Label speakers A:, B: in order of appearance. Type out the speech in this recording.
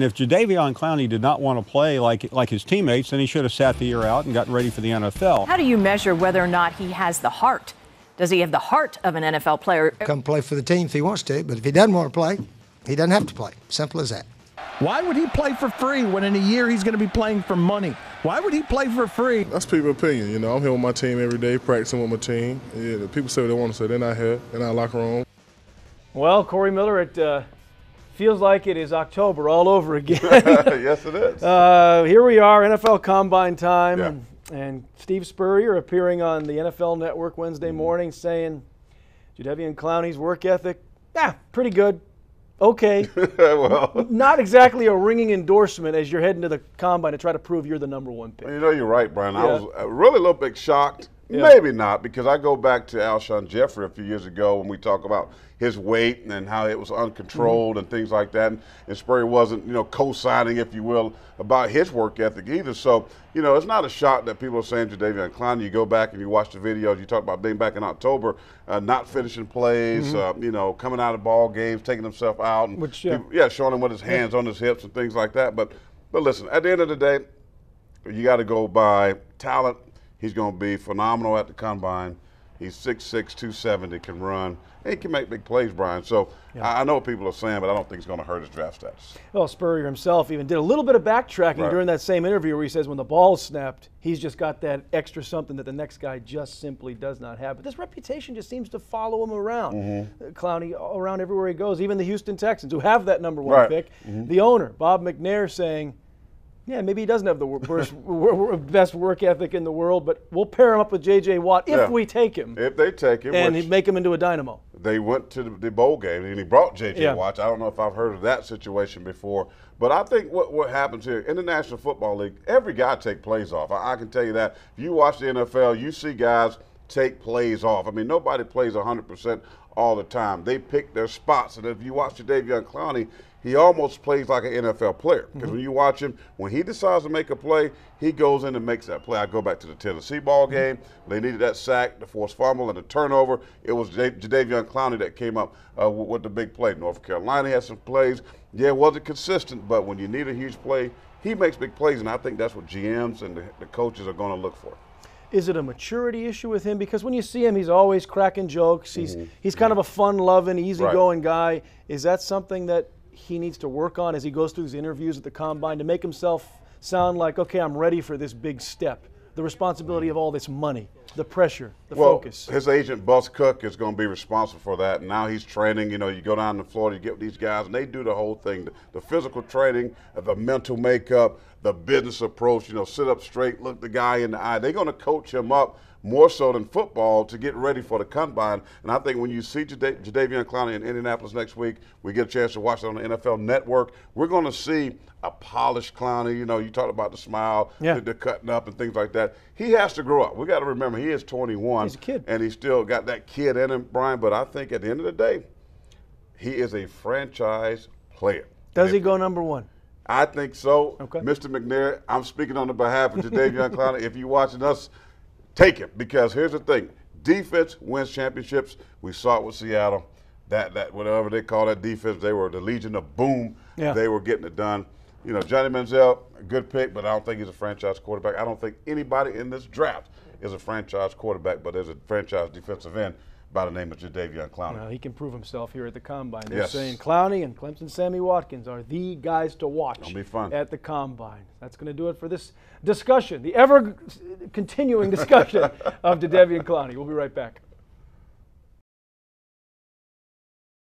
A: If Jadeveon Clowney did not want to play like his teammates, then he should have sat the year out and gotten ready for the NFL.
B: How do you measure whether or not he has the heart? Does he have the heart of an NFL player?
C: Come play for the team if he wants to, but if he doesn't want to play, he doesn't have to play. Simple as that.
D: Why would he play for free when in a year he's going to be playing for money? Why would he play for free?
E: That's people's opinion. You know, I'm here with my team every day, practicing with my team. Yeah, the people say what they want to say. They're not here. They're not in the locker room.
F: Well, Corey Miller, it feels like it is October all over again.
G: Yes, it is.
F: Here we are, NFL Combine time,
G: Yeah.
F: and Steve Spurrier appearing on the NFL Network Wednesday morning saying Jadeveon Clowney's work ethic, pretty good. Okay.
G: Well,
F: not exactly a ringing endorsement as you're heading to the Combine to try to prove you're the #1 pick.
G: you know, you're right, Brian. I
F: Yeah.
G: was really a little bit shocked.
F: Yeah.
G: Maybe not, because I go back to Alshon Jeffrey a few years ago when we talk about his weight and how it was uncontrolled and things like that. And Spurrier wasn't, co-signing, if you will, about his work ethic either. So, it's not a shock that people are saying Jadeveon Clowney. You go back and you watch the videos. You talk about being back in October, not finishing plays, coming out of ball games, taking himself out, and
F: Which,
G: showing him with his hands on his hips and things like that. But listen, at the end of the day, you got to go by talent. He's going to be phenomenal at the Combine. He's 6'6", 270, can run. And he can make big plays, Brian. So I know what people are saying, but I don't think it's going to hurt his draft status.
F: Well, Spurrier himself even did a little bit of backtracking during that same interview where he says when the ball snapped, he's just got that extra something that the next guy just simply does not have. But this reputation just seems to follow him around. Clowney around everywhere he goes, even the Houston Texans, who have that #1 pick. The owner, Bob McNair, saying, yeah, maybe he doesn't have the best work ethic in the world, but we'll pair him up with J.J. Watt if we take him.
G: If they take him.
F: And make him into a dynamo.
G: They went to the bowl game, and he brought J.J.
F: Yeah.
G: Watt. I don't know if I've heard of that situation before. But I think what happens here, in the National Football League, every guy take plays off. I can tell you that. If you watch the NFL, you see guys take plays off. I mean, nobody plays 100% all the time. They pick their spots. And if you watch Jadeveon Clowney, he almost plays like an NFL player. Because when you watch him, when he decides to make a play, he goes in and makes that play. I go back to the Tennessee ball game. They needed that sack, the forced fumble, and the turnover. It was Jadeveon Clowney that came up with the big play. North Carolina had some plays. Yeah, it wasn't consistent, but when you need a huge play, he makes big plays, and I think that's what GMs and the coaches are going to look for.
F: Is it a maturity issue with him? Because when you see him, he's always cracking jokes. He's kind of a fun-loving, easygoing guy. Is that something that he needs to work on as he goes through his interviews at the Combine to make himself sound like, okay, I'm ready for this big step? The responsibility of all this money, the pressure, the focus.
G: His agent, Bus Cook, is going to be responsible for that. And now he's training. You go down to Florida, you get with these guys, and they do the whole thing. The physical training, the mental makeup, the business approach, sit up straight, look the guy in the eye. They're going to coach him up more so than football to get ready for the Combine. And I think when you see Jadeveon Clowney in Indianapolis next week, we get a chance to watch it on the NFL Network, we're going to see a polished Clowney. You talked about the smile, the cutting up and things like that. He has to grow up. We got to remember, he is 21.
F: He's a kid.
G: And he's still got that kid in him, Brian. But I think at the end of the day, he is a franchise player.
F: Does he go #1?
G: I think so.
F: Okay.
G: Mr. McNair, I'm speaking on the behalf of Jadeveon Clowney. If you're watching us, take him, because here's the thing. Defense wins championships. We saw it with Seattle. That whatever they call that defense, they were the Legion of Boom.
F: Yeah.
G: They were getting it done. Johnny Manziel, a good pick, but I don't think he's a franchise quarterback. I don't think anybody in this draft is a franchise quarterback, but there's a franchise defensive end by the name of Jadeveon Clowney.
F: Well, he can prove himself here at the Combine. They're saying Clowney and Clemson Sammy Watkins are the guys to watch at the Combine. That's going to do it for this discussion, the ever-continuing discussion of Jadeveon Clowney. We'll be right back.